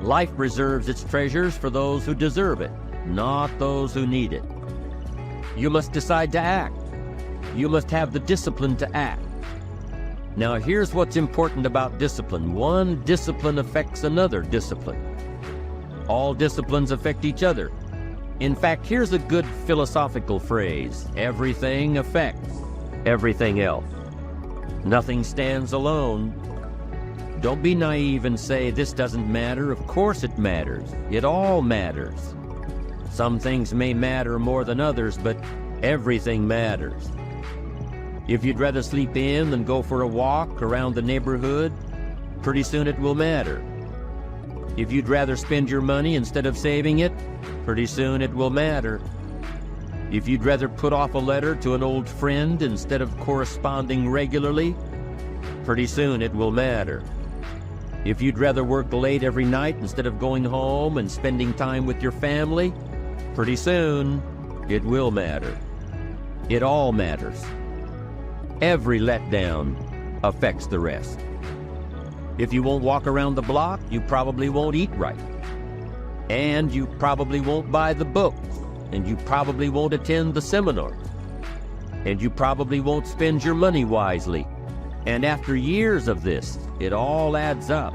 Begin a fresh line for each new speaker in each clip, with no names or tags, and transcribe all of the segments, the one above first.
Life reserves its treasures for those who deserve it, not those who need it. You must decide to act. You must have the discipline to act. Now here's what's important about discipline. One discipline affects another discipline. All disciplines affect each other. In fact, here's a good philosophical phrase: everything affects everything else. Nothing stands alone. Don't be naive and say, this doesn't matter. Of course it matters. It all matters. Some things may matter more than others, but everything matters. If you'd rather sleep in than go for a walk around the neighborhood, pretty soon it will matter. If you'd rather spend your money instead of saving it, pretty soon it will matter. If you'd rather put off a letter to an old friend instead of corresponding regularly, pretty soon it will matter. If you'd rather work late every night instead of going home and spending time with your family, pretty soon it will matter. It all matters. Every letdown affects the rest. If you won't walk around the block, you probably won't eat right. And you probably won't buy the books. And you probably won't attend the seminars. And you probably won't spend your money wisely. And after years of this, it all adds up.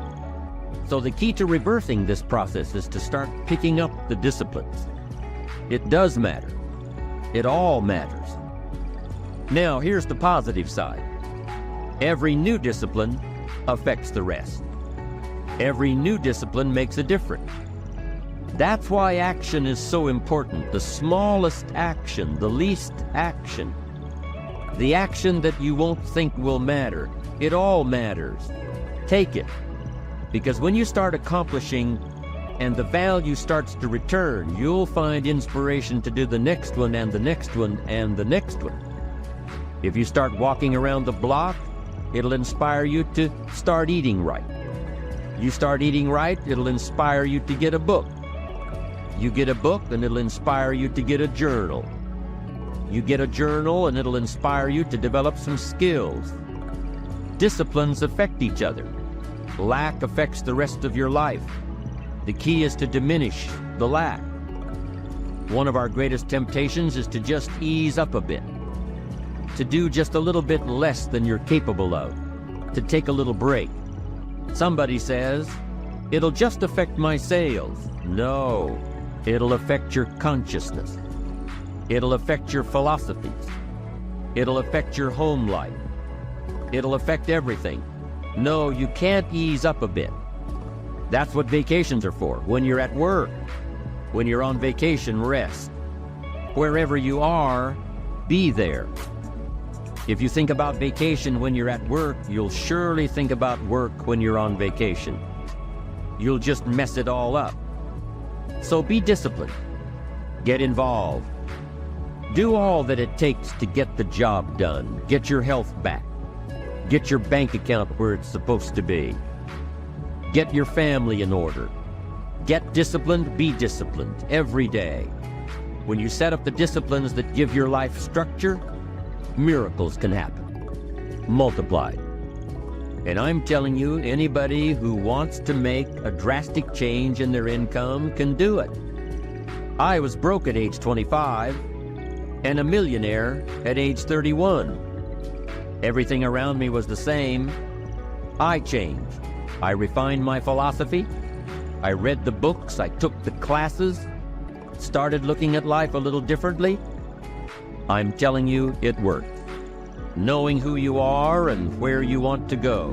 So the key to reversing this process is to start picking up the disciplines. It does matter. It all matters. Now, here's the positive side. Every new discipline affects the rest. Every new discipline makes a difference. That's why action is so important. The smallest action, the least action, the action that you won't think will matter. It all matters. Take it. Because when you start accomplishing and the value starts to return, you'll find inspiration to do the next one and the next one and the next one. If you start walking around the block, it'll inspire you to start eating right. You start eating right, it'll inspire you to get a book. You get a book and it'll inspire you to get a journal. You get a journal and it'll inspire you to develop some skills. Disciplines affect each other. Lack affects the rest of your life. The key is to diminish the lack. One of our greatest temptations is to just ease up a bit, to do just a little bit less than you're capable of, to take a little break. Somebody says, it'll just affect my sales. No, it'll affect your consciousness. It'll affect your philosophies. It'll affect your home life. It'll affect everything. No, you can't ease up a bit. That's what vacations are for. When you're at work, when you're on vacation, rest. Wherever you are, be there. If you think about vacation when you're at work, you'll surely think about work when you're on vacation. You'll just mess it all up. So be disciplined. Get involved. Do all that it takes to get the job done. Get your health back. Get your bank account where it's supposed to be. Get your family in order. Get disciplined, be disciplined every day. When you set up the disciplines that give your life structure, miracles can happen, multiplied. And I'm telling you, anybody who wants to make a drastic change in their income can do it. I was broke at age 25 and a millionaire at age 31. Everything around me was the same. I changed. I refined my philosophy. I read the books. I took the classes. Started looking at life a little differently. I'm telling you, it worked. Knowing who you are and where you want to go.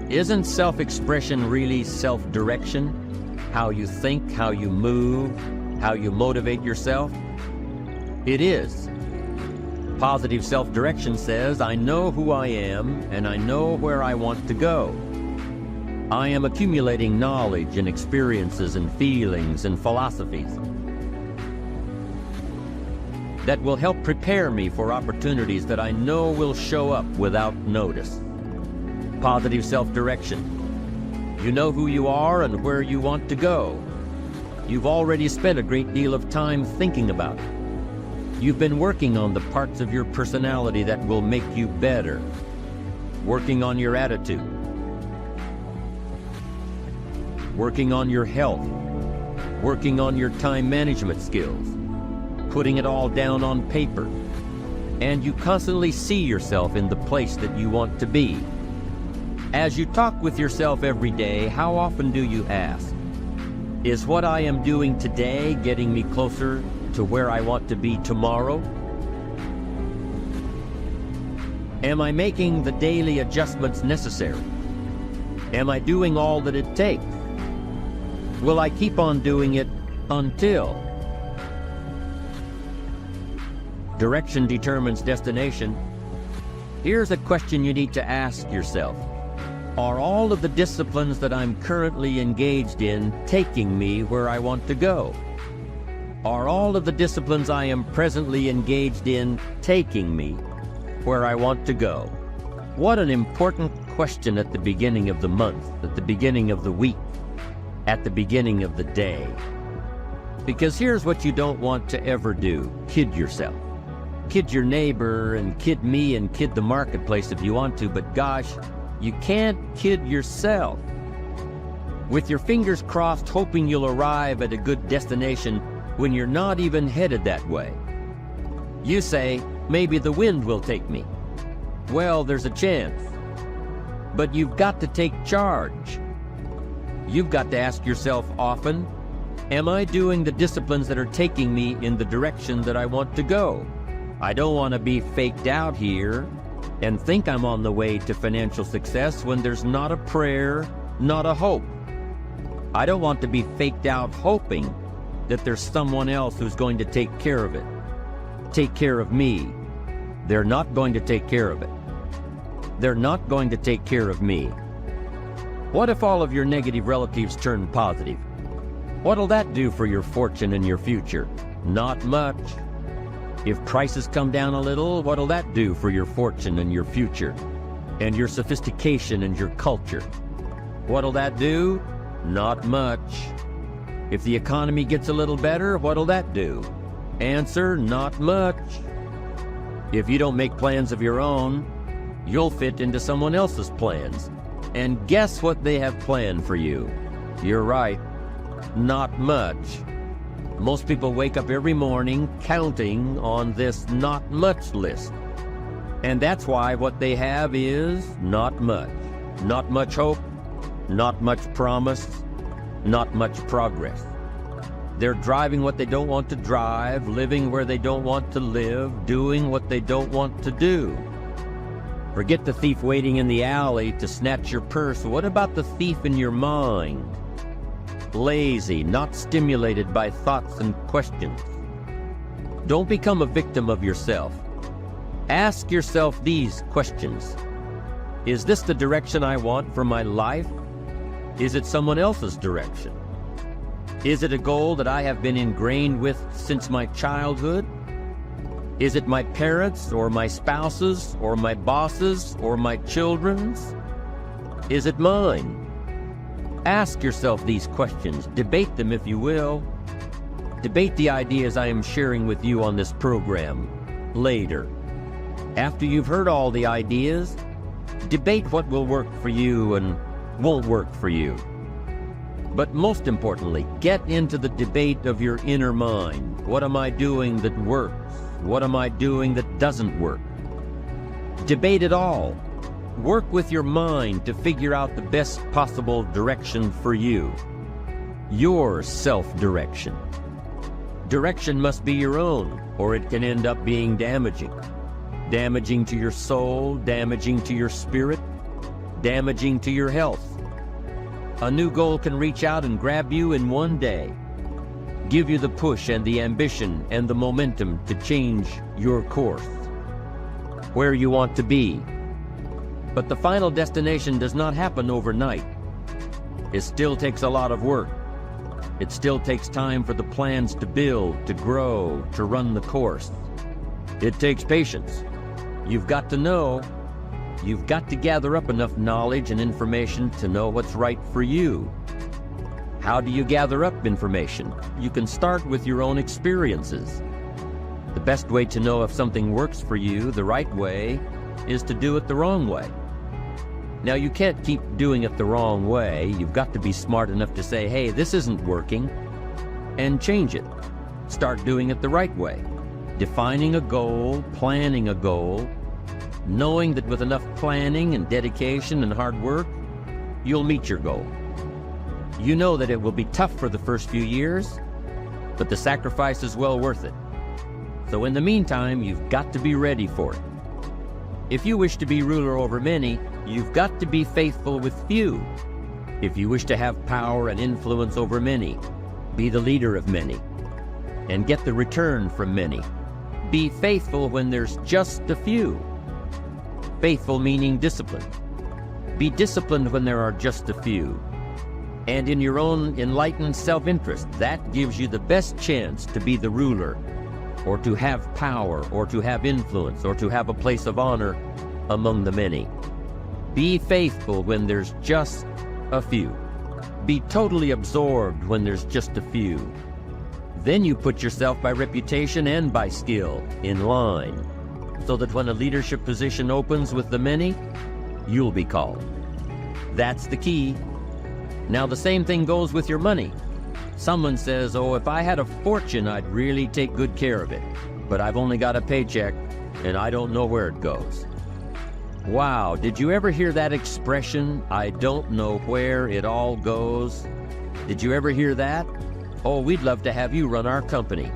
Isn't self-expression really self-direction? How you think, how you move, how you motivate yourself? It is. Positive self-direction says, I know who I am and I know where I want to go. I am accumulating knowledge and experiences and feelings and philosophies that will help prepare me for opportunities that I know will show up without notice. Positive self-direction. You know who you are and where you want to go. You've already spent a great deal of time thinking about it. You've been working on the parts of your personality that will make you better, working on your attitude. working on your health, working on your time management skills, putting it all down on paper, and you constantly see yourself in the place that you want to be. As you talk with yourself every day, how often do you ask, is what I am doing today getting me closer to where I want to be tomorrow? Am I making the daily adjustments necessary? Am I doing all that it takes? Will I keep on doing it until? Direction determines destination. Here's a question you need to ask yourself. Are all of the disciplines that I'm currently engaged in taking me where I want to go? Are all of the disciplines I am presently engaged in taking me where I want to go? What an important question at the beginning of the month, at the beginning of the week, at the beginning of the day. Because here's what you don't want to ever do: kid yourself. Kid your neighbor and kid me and kid the marketplace if you want to, but gosh, you can't kid yourself. With your fingers crossed, hoping you'll arrive at a good destination when you're not even headed that way. You say, maybe the wind will take me. Well, there's a chance. But you've got to take charge. You've got to ask yourself often, am I doing the disciplines that are taking me in the direction that I want to go? I don't want to be faked out here and think I'm on the way to financial success when there's not a prayer, not a hope. I don't want to be faked out hoping that there's someone else who's going to take care of it, take care of me. They're not going to take care of it. They're not going to take care of me. What if all of your negative relatives turn positive? What'll that do for your fortune and your future? Not much. If prices come down a little, what'll that do for your fortune and your future, and your sophistication and your culture? What'll that do? Not much. If the economy gets a little better, what'll that do? Answer, not much. If you don't make plans of your own, you'll fit into someone else's plans. And guess what they have planned for you? You're right, not much. Most people wake up every morning counting on this not much list. And that's why what they have is not much. Not much hope, not much promise, not much progress. They're driving what they don't want to drive, living where they don't want to live, doing what they don't want to do. Forget the thief waiting in the alley to snatch your purse. What about the thief in your mind? Lazy, not stimulated by thoughts and questions. Don't become a victim of yourself. Ask yourself these questions. Is this the direction I want for my life? Is it someone else's direction? Is it a goal that I have been ingrained with since my childhood? Is it my parents or my spouses or my bosses or my children's? Is it mine? Ask yourself these questions. Debate them if you will. Debate the ideas I am sharing with you on this program later. After you've heard all the ideas, debate what will work for you and won't work for you. But most importantly, get into the debate of your inner mind. What am I doing that works? What am I doing that doesn't work? Debate it all. Work with your mind to figure out the best possible direction for you. Your self-direction. Direction must be your own, or it can end up being damaging. Damaging to your soul, damaging to your spirit, damaging to your health. A new goal can reach out and grab you in one day, give you the push and the ambition and the momentum to change your course, where you want to be. But the final destination does not happen overnight. It still takes a lot of work. It still takes time for the plans to build, to grow, to run the course. It takes patience. You've got to know. You've got to gather up enough knowledge and information to know what's right for you. How do you gather up information? You can start with your own experiences. The best way to know if something works for you the right way is to do it the wrong way. Now, you can't keep doing it the wrong way. You've got to be smart enough to say, hey, this isn't working, and change it. Start doing it the right way. Defining a goal, planning a goal, knowing that with enough planning and dedication and hard work, you'll meet your goal. You know that it will be tough for the first few years, but the sacrifice is well worth it. So in the meantime, you've got to be ready for it. If you wish to be ruler over many, you've got to be faithful with few. If you wish to have power and influence over many, be the leader of many, and get the return from many. Be faithful when there's just a few. Faithful meaning disciplined. Be disciplined when there are just a few. And in your own enlightened self-interest, that gives you the best chance to be the ruler, or to have power, or to have influence, or to have a place of honor among the many. Be faithful when there's just a few. Be totally absorbed when there's just a few. Then you put yourself by reputation and by skill in line, so that when a leadership position opens with the many, you'll be called. That's the key. Now the same thing goes with your money. Someone says, oh, if I had a fortune, I'd really take good care of it. But I've only got a paycheck, and I don't know where it goes. Wow, did you ever hear that expression, I don't know where it all goes? Did you ever hear that? Oh, we'd love to have you run our company.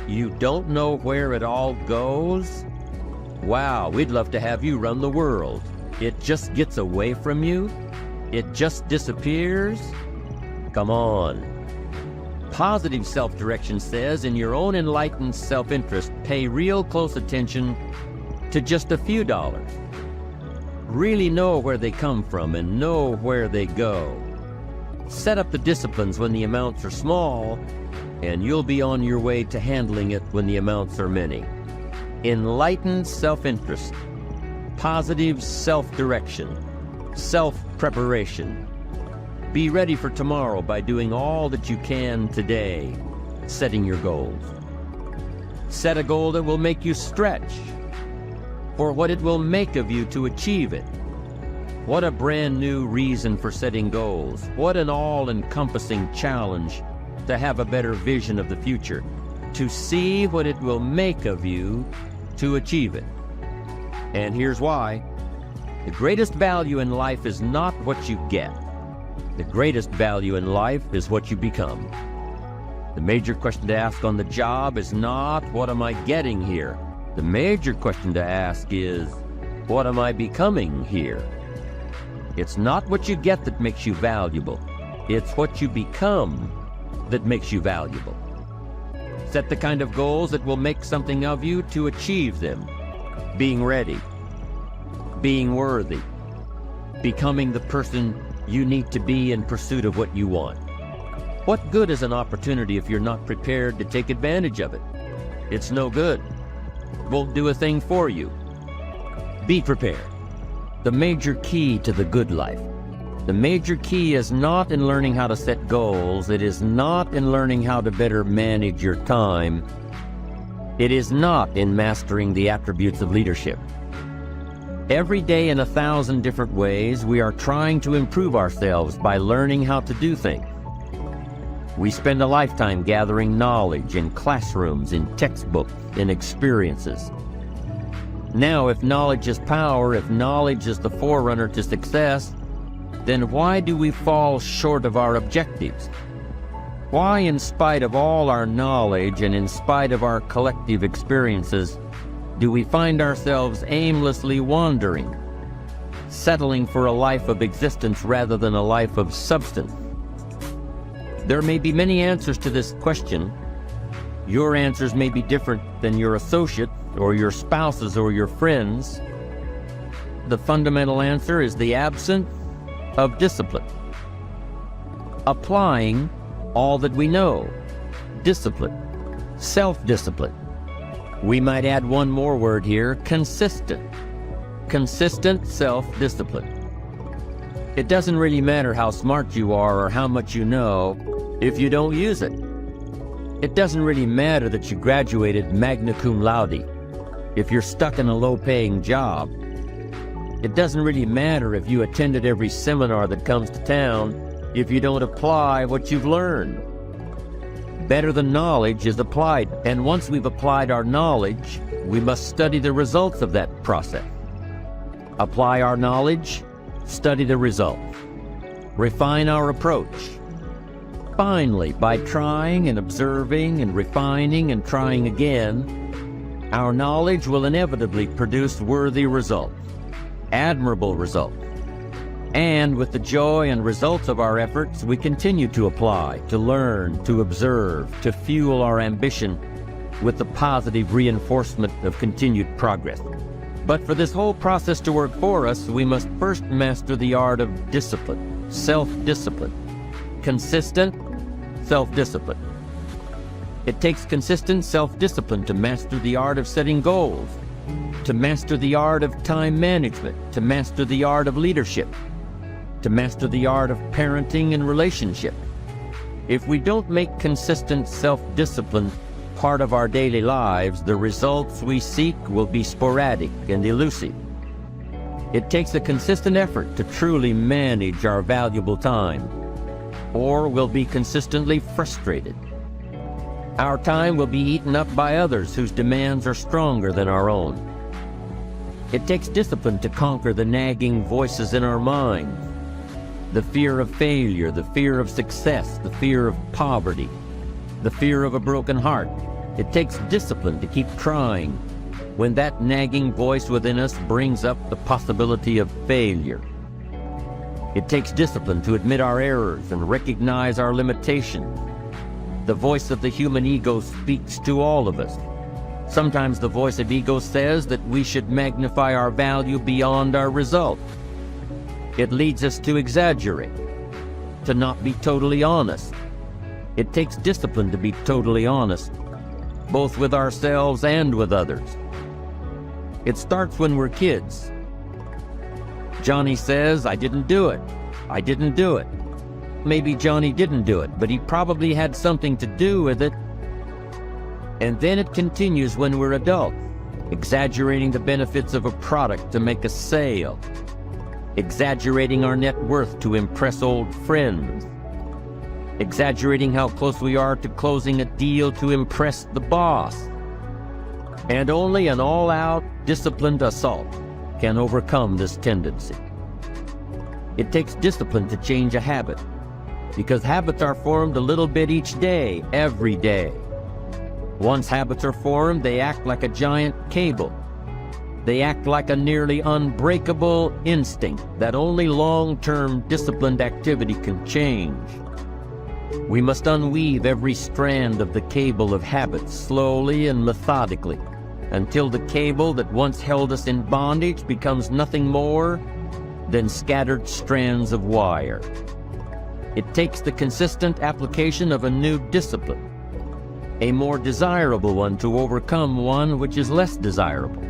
You don't know where it all goes? Wow, we'd love to have you run the world. It just gets away from you? It just disappears? Come on. Positive self-direction says, in your own enlightened self-interest, pay real close attention to just a few dollars. Really know where they come from and know where they go. Set up the disciplines when the amounts are small, and you'll be on your way to handling it when the amounts are many. Enlightened self-interest, positive self-direction, self-preparation. Be ready for tomorrow by doing all that you can today, setting your goals. Set a goal that will make you stretch for what it will make of you to achieve it. What a brand new reason for setting goals. What an all-encompassing challenge to have a better vision of the future, to see what it will make of you to achieve it. And here's why. The greatest value in life is not what you get. The greatest value in life is what you become. The major question to ask on the job is not, what am I getting here? The major question to ask is, what am I becoming here? It's not what you get that makes you valuable. It's what you become that makes you valuable. Set the kind of goals that will make something of you to achieve them. Being ready, being worthy, becoming the person you need to be in pursuit of what you want. What good is an opportunity if you're not prepared to take advantage of it? It's no good. Won't do a thing for you. Be prepared. The major key to the good life. The major key is not in learning how to set goals. It is not in learning how to better manage your time. It is not in mastering the attributes of leadership. Every day in 1,000 different ways, we are trying to improve ourselves by learning how to do things. We spend a lifetime gathering knowledge in classrooms, in textbooks, in experiences. Now, if knowledge is power, if knowledge is the forerunner to success, then why do we fall short of our objectives? Why, in spite of all our knowledge and in spite of our collective experiences, do we find ourselves aimlessly wandering, settling for a life of existence rather than a life of substance? There may be many answers to this question. Your answers may be different than your associates or your spouses or your friends. The fundamental answer is the absence of discipline. Applying all that we know. Discipline. Self-discipline. We might add one more word here, consistent. Consistent self-discipline. It doesn't really matter how smart you are or how much you know if you don't use it. It doesn't really matter that you graduated magna cum laude if you're stuck in a low-paying job. It doesn't really matter if you attended every seminar that comes to town if you don't apply what you've learned. Better than knowledge is applied, and once we've applied our knowledge, we must study the results of that process. Apply our knowledge, study the results. Refine our approach. Finally, by trying and observing and refining and trying again, our knowledge will inevitably produce worthy results, admirable results. And with the joy and results of our efforts, we continue to apply, to learn, to observe, to fuel our ambition with the positive reinforcement of continued progress. But for this whole process to work for us, we must first master the art of discipline, self-discipline, consistent self-discipline. It takes consistent self-discipline to master the art of setting goals, to master the art of time management, to master the art of leadership, to master the art of parenting and relationship. If we don't make consistent self-discipline part of our daily lives, the results we seek will be sporadic and elusive. It takes a consistent effort to truly manage our valuable time, or we'll be consistently frustrated. Our time will be eaten up by others whose demands are stronger than our own. It takes discipline to conquer the nagging voices in our minds, the fear of failure, the fear of success, the fear of poverty, the fear of a broken heart. It takes discipline to keep trying when that nagging voice within us brings up the possibility of failure. It takes discipline to admit our errors and recognize our limitations. The voice of the human ego speaks to all of us. Sometimes the voice of ego says that we should magnify our value beyond our result. It leads us to exaggerate, to not be totally honest. It takes discipline to be totally honest, both with ourselves and with others. It starts when we're kids. Johnny says, "I didn't do it. I didn't do it." Maybe Johnny didn't do it, but he probably had something to do with it. And then it continues when we're adults, exaggerating the benefits of a product to make a sale, exaggerating our net worth to impress old friends, exaggerating how close we are to closing a deal to impress the boss. And only an all-out, disciplined assault can overcome this tendency. It takes discipline to change a habit, because habits are formed a little bit each day, every day. Once habits are formed, they act like a giant cable. They act like a nearly unbreakable instinct that only long-term disciplined activity can change. We must unweave every strand of the cable of habits slowly and methodically, until the cable that once held us in bondage becomes nothing more than scattered strands of wire. It takes the consistent application of a new discipline, a more desirable one, to overcome one which is less desirable.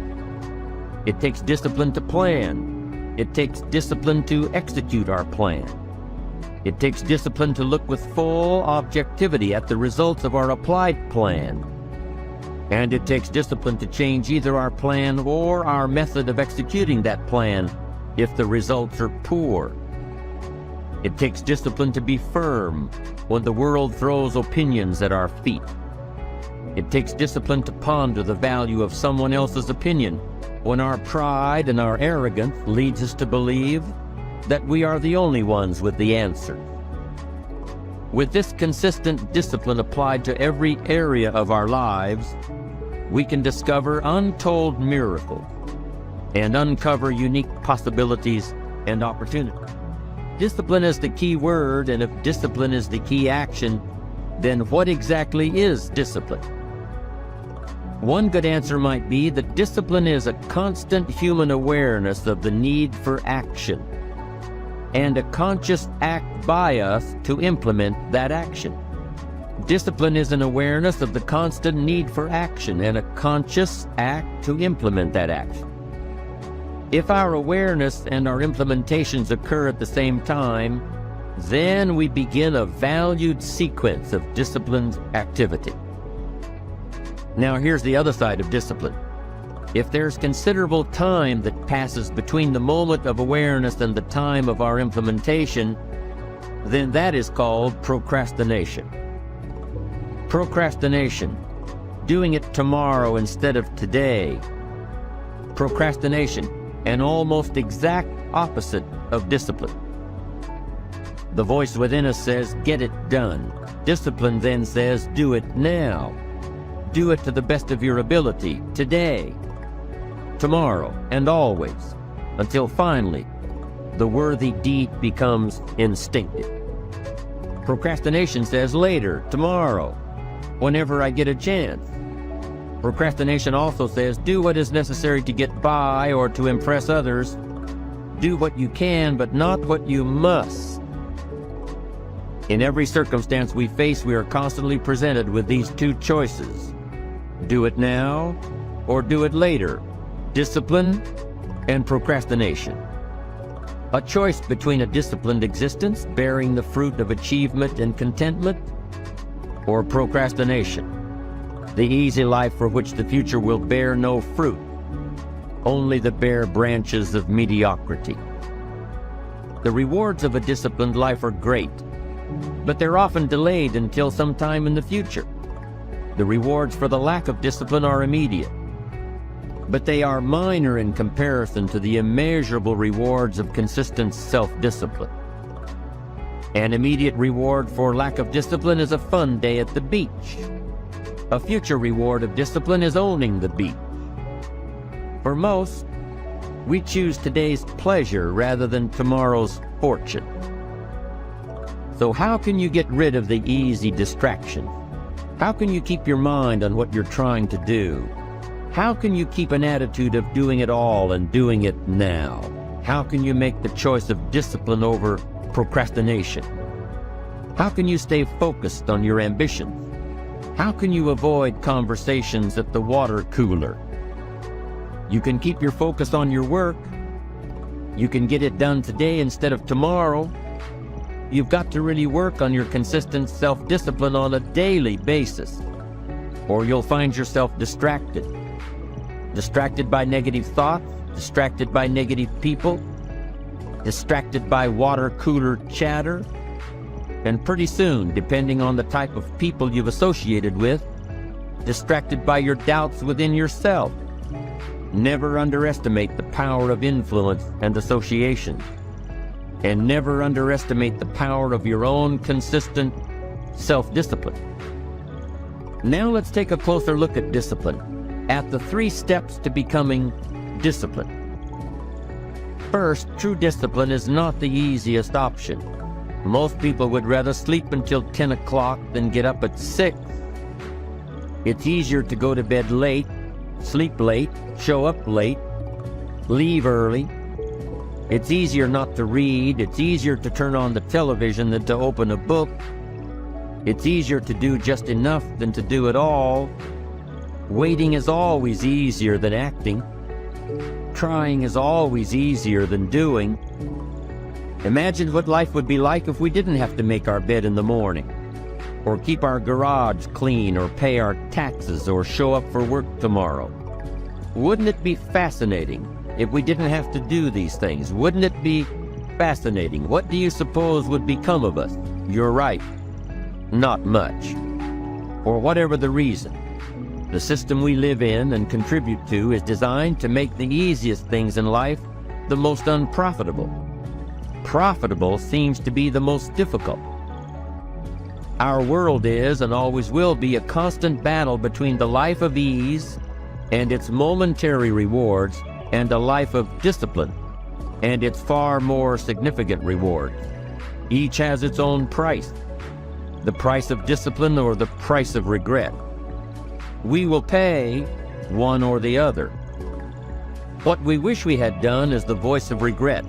It takes discipline to plan. It takes discipline to execute our plan. It takes discipline to look with full objectivity at the results of our applied plan. And it takes discipline to change either our plan or our method of executing that plan if the results are poor. It takes discipline to be firm when the world throws opinions at our feet. It takes discipline to ponder the value of someone else's opinion when our pride and our arrogance leads us to believe that we are the only ones with the answer. With this consistent discipline applied to every area of our lives, we can discover untold miracles and uncover unique possibilities and opportunities. Discipline is the key word, and if discipline is the key action, then what exactly is discipline? One good answer might be that discipline is a constant human awareness of the need for action, and a conscious act by us to implement that action. Discipline is an awareness of the constant need for action and a conscious act to implement that action. If our awareness and our implementations occur at the same time, then we begin a valued sequence of disciplined activity. Now here's the other side of discipline. If there's considerable time that passes between the moment of awareness and the time of our implementation, then that is called procrastination. Procrastination, doing it tomorrow instead of today. Procrastination, an almost exact opposite of discipline. The voice within us says, get it done. Discipline then says, do it now. Do it to the best of your ability, today, tomorrow, and always, until finally, the worthy deed becomes instinctive. Procrastination says later, tomorrow, whenever I get a chance. Procrastination also says, do what is necessary to get by or to impress others. Do what you can, but not what you must. In every circumstance we face, we are constantly presented with these two choices. Do it now or do it later. Discipline and procrastination. A choice between a disciplined existence, bearing the fruit of achievement and contentment, or procrastination, the easy life for which the future will bear no fruit, only the bare branches of mediocrity. The rewards of a disciplined life are great, but they're often delayed until some time in the future. The rewards for the lack of discipline are immediate, but they are minor in comparison to the immeasurable rewards of consistent self-discipline. An immediate reward for lack of discipline is a fun day at the beach. A future reward of discipline is owning the beach. For most, we choose today's pleasure rather than tomorrow's fortune. So how can you get rid of the easy distractions? How can you keep your mind on what you're trying to do? How can you keep an attitude of doing it all and doing it now? How can you make the choice of discipline over procrastination? How can you stay focused on your ambitions? How can you avoid conversations at the water cooler? You can keep your focus on your work. You can get it done today instead of tomorrow. You've got to really work on your consistent self-discipline on a daily basis, or you'll find yourself distracted. Distracted by negative thoughts, distracted by negative people, distracted by water cooler chatter, and pretty soon, depending on the type of people you've associated with, distracted by your doubts within yourself. Never underestimate the power of influence and association, and never underestimate the power of your own consistent self-discipline. Now let's take a closer look at discipline, at the 3 steps to becoming disciplined. First, true discipline is not the easiest option. Most people would rather sleep until 10 o'clock than get up at 6. It's easier to go to bed late, sleep late, show up late, leave early. It's easier not to read. It's easier to turn on the television than to open a book. It's easier to do just enough than to do it all. Waiting is always easier than acting. Trying is always easier than doing. Imagine what life would be like if we didn't have to make our bed in the morning, or keep our garage clean, or pay our taxes, or show up for work tomorrow. Wouldn't it be fascinating if we didn't have to do these things? Wouldn't it be fascinating? What do you suppose would become of us? You're right, not much. For whatever the reason, the system we live in and contribute to is designed to make the easiest things in life the most unprofitable. Profitable seems to be the most difficult. Our world is and always will be a constant battle between the life of ease and its momentary rewards and a life of discipline and its far more significant rewards. Each has its own price, the price of discipline or the price of regret. We will pay one or the other. What we wish we had done is the voice of regret,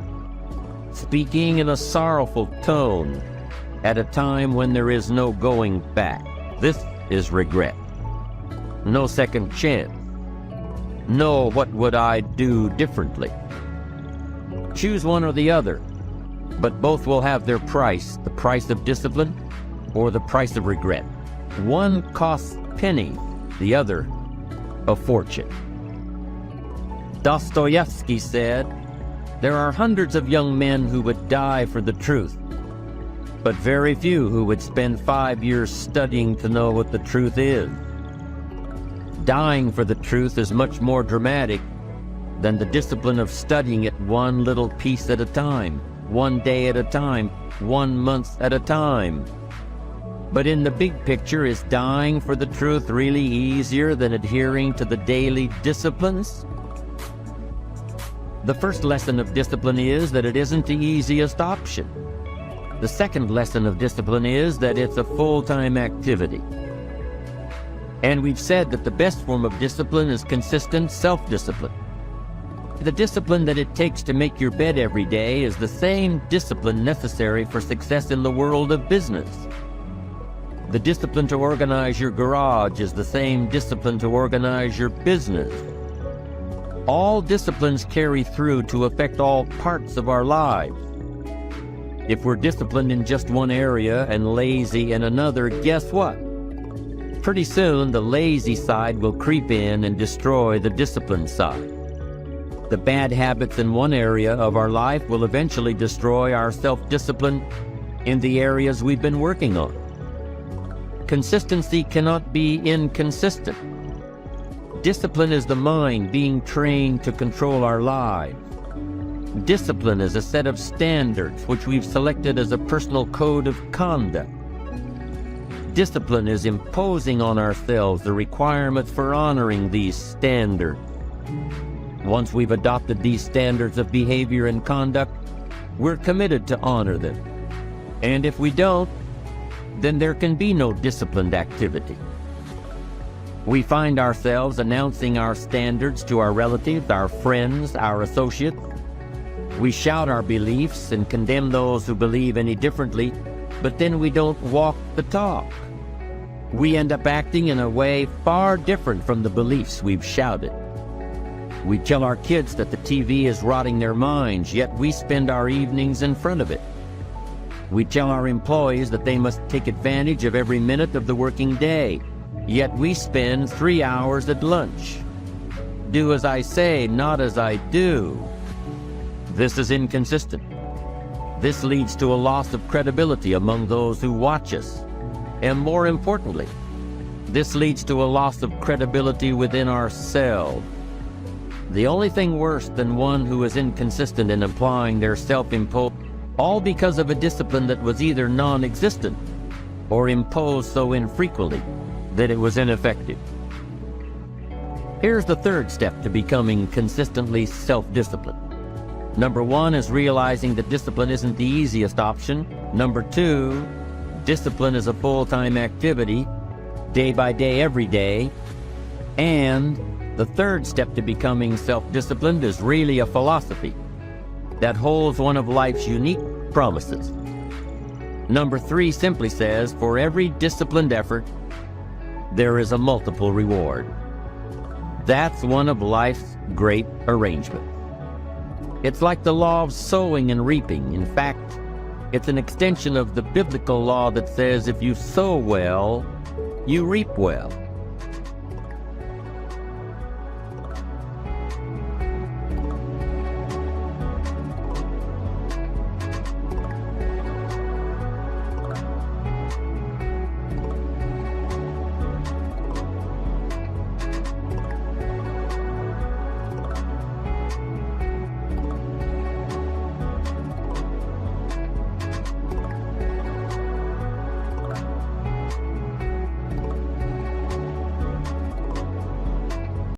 speaking in a sorrowful tone at a time when there is no going back. This is regret. No second chance. No, what would I do differently? Choose one or the other, but both will have their price, the price of discipline or the price of regret. One costs pennies, the other a fortune. Dostoevsky said, "There are hundreds of young men who would die for the truth, but very few who would spend 5 years studying to know what the truth is." Dying for the truth is much more dramatic than the discipline of studying it one little piece at a time, one day at a time, 1 month at a time. But in the big picture, is dying for the truth really easier than adhering to the daily disciplines? The first lesson of discipline is that it isn't the easiest option. The second lesson of discipline is that it's a full-time activity. And we've said that the best form of discipline is consistent self-discipline. The discipline that it takes to make your bed every day is the same discipline necessary for success in the world of business. The discipline to organize your garage is the same discipline to organize your business. All disciplines carry through to affect all parts of our lives. If we're disciplined in just one area and lazy in another, guess what? Pretty soon, the lazy side will creep in and destroy the disciplined side. The bad habits in one area of our life will eventually destroy our self-discipline in the areas we've been working on. Consistency cannot be inconsistent. Discipline is the mind being trained to control our lives. Discipline is a set of standards which we've selected as a personal code of conduct. Discipline is imposing on ourselves the requirement for honoring these standards. Once we've adopted these standards of behavior and conduct, we're committed to honor them. And if we don't, then there can be no disciplined activity. We find ourselves announcing our standards to our relatives, our friends, our associates. We shout our beliefs and condemn those who believe any differently, but then we don't walk the talk. We end up acting in a way far different from the beliefs we've shouted. We tell our kids that the TV is rotting their minds, yet we spend our evenings in front of it. We tell our employees that they must take advantage of every minute of the working day, yet we spend 3 hours at lunch. Do as I say, not as I do. This is inconsistent. This leads to a loss of credibility among those who watch us. And more importantly, this leads to a loss of credibility within ourselves. The only thing worse than one who is inconsistent in applying their self-imposed, all because of a discipline that was either non-existent or imposed so infrequently that it was ineffective. Here's the third step to becoming consistently self-disciplined. Number 1 is realizing that discipline isn't the easiest option. Number 2, discipline is a full-time activity, day by day, every day. And the third step to becoming self-disciplined is really a philosophy that holds one of life's unique promises. Number 3 simply says, for every disciplined effort, there is a multiple reward. That's one of life's great arrangements. It's like the law of sowing and reaping. In fact, it's an extension of the biblical law that says if you sow well, you reap well.